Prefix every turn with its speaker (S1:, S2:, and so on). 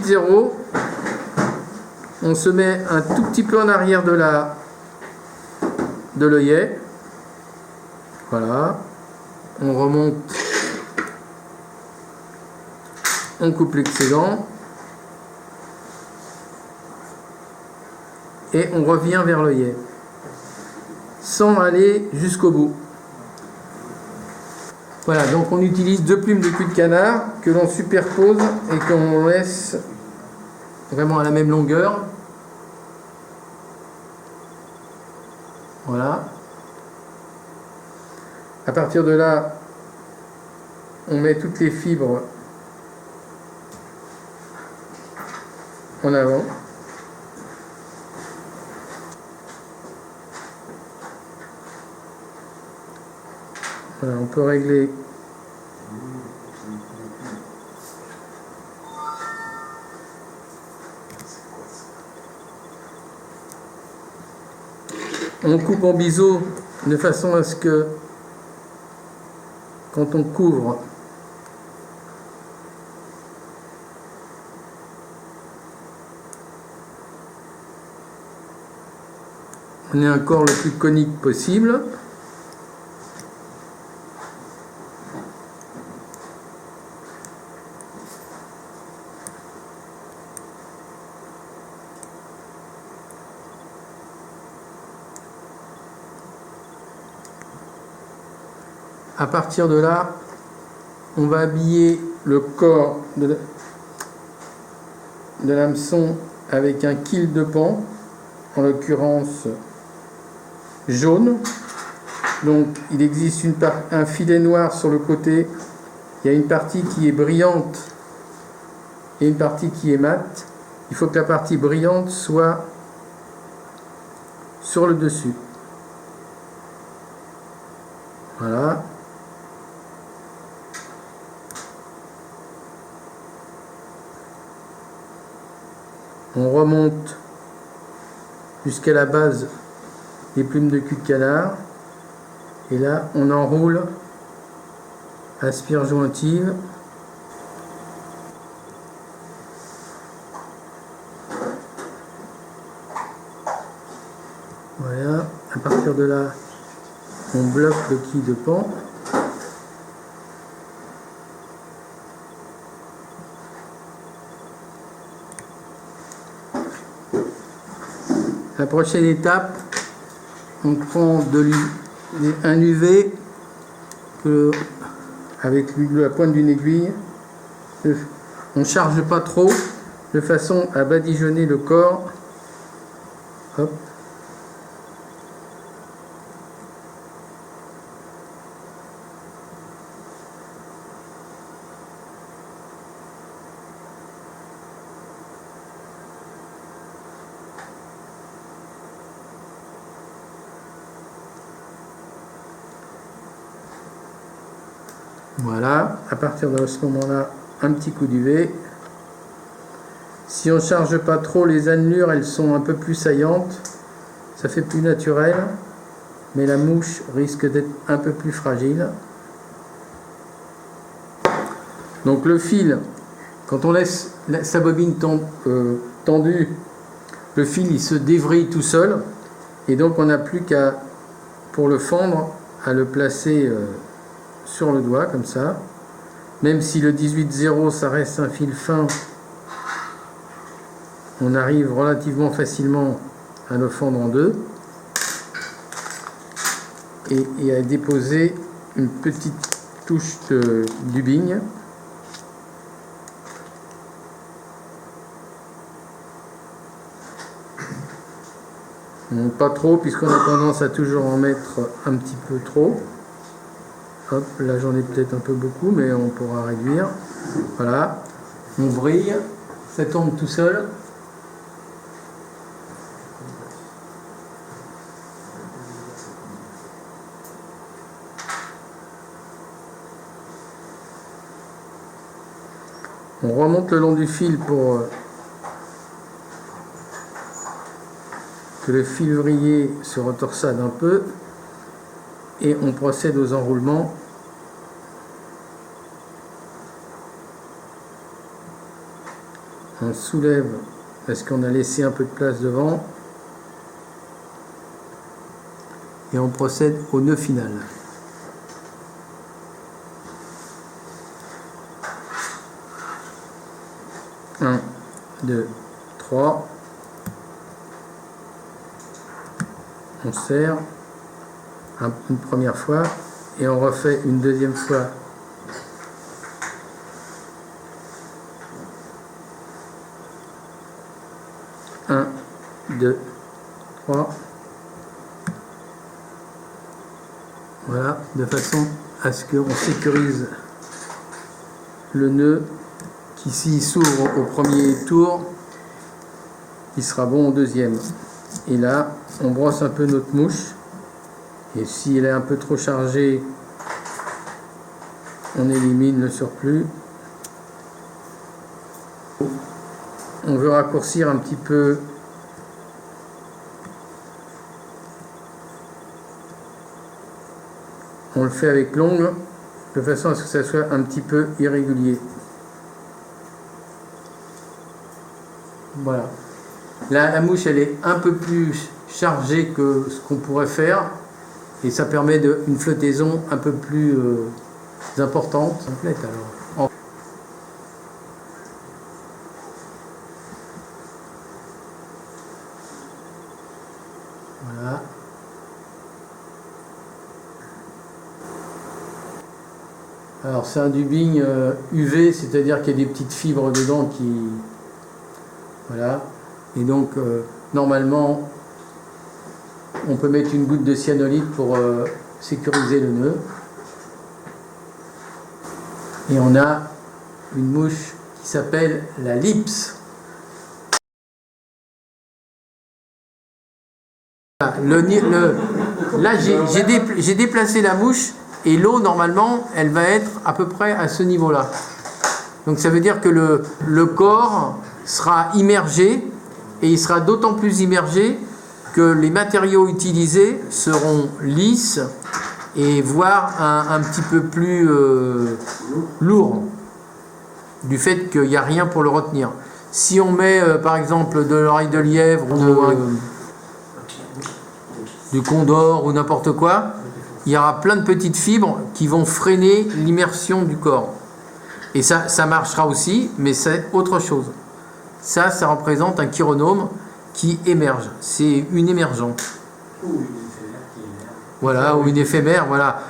S1: 18,0, on se met un tout petit peu en arrière de l'œillet. Voilà. On remonte. On coupe l'excédent. Et on revient vers l'œillet. Sans aller jusqu'au bout. Voilà, donc on utilise 2 plumes de cul de canard que l'on superpose et qu'on laisse vraiment à la même longueur. Voilà. À partir de là, on met toutes les fibres en avant. Voilà, on peut régler on coupe en biseau de façon à ce que quand on couvre on ait un corps le plus conique possible. À partir de là, on va habiller le corps de l'hameçon avec un quil de pan, en l'occurrence jaune. Donc il existe un filet noir sur le côté. Il y a une partie qui est brillante et une partie qui est mate. Il faut que la partie brillante soit sur le dessus. Voilà. On remonte jusqu'à la base des plumes de cul de canard. Et là, on enroule à spire jointive. Voilà. À partir de là, on bloque le quil de pan. La prochaine étape, on prend un UV avec la pointe d'une aiguille. On ne charge pas trop de façon à badigeonner le corps. Hop. Voilà, à partir de ce moment-là, un petit coup d'UV. Si on ne charge pas trop, les annelures, elles sont un peu plus saillantes. Ça fait plus naturel, mais la mouche risque d'être un peu plus fragile. Donc le fil, quand on laisse sa bobine tendue, le fil il se dévrille tout seul. Et donc on n'a plus qu'à, pour le fendre, à le placer sur le doigt comme ça. Même si le 18,0 ça reste un fil fin, on arrive relativement facilement à le fendre en deux et à déposer une petite touche de dubbing. Pas trop, puisqu'on a tendance à toujours en mettre un petit peu trop. Hop, là j'en ai peut-être un peu beaucoup, mais on pourra réduire. Voilà, on brille, ça tombe tout seul. On remonte le long du fil pour que le fil vrillé se retorsade un peu. Et on procède aux enroulements. on soulève parce qu'on a laissé un peu de place devant et on procède au nœud final. Un, 2, 3. On serre une première fois et on refait une deuxième fois. Un, 2, 3. Voilà, de façon à ce qu'on sécurise le nœud qui, s'il s'ouvre au premier tour, il sera bon au deuxième. Et là, on brosse un peu notre mouche. Et si elle est un peu trop chargée, on élimine le surplus. On veut raccourcir un petit peu on le fait avec l'ongle de façon à ce que ça soit un petit peu irrégulier. Voilà. Là, la mouche, elle est un peu plus chargée que ce qu'on pourrait faire et ça permet une flottaison un peu plus importante. Complète alors. Voilà. Alors c'est un dubbing UV, c'est-à-dire qu'il y a des petites fibres dedans qui... Voilà. Et donc normalement on peut mettre une goutte de cyanolite pour sécuriser le nœud. Et on a une mouche qui s'appelle la Lips. Là j'ai déplacé la mouche et l'eau normalement elle va être à peu près à ce niveau là. Donc ça veut dire que le corps sera immergé et il sera d'autant plus immergé que les matériaux utilisés seront lisses et voire un petit peu plus lourds du fait qu'il n'y a rien pour le retenir. Si on met par exemple de l'oreille de lièvre ou du condor ou n'importe quoi, il y aura plein de petites fibres qui vont freiner l'immersion du corps. Et ça marchera aussi, mais c'est autre chose. Ça représente un chironome qui émerge. C'est une émergente.
S2: Ou une éphémère qui émerge.
S1: Voilà, ou une éphémère, voilà.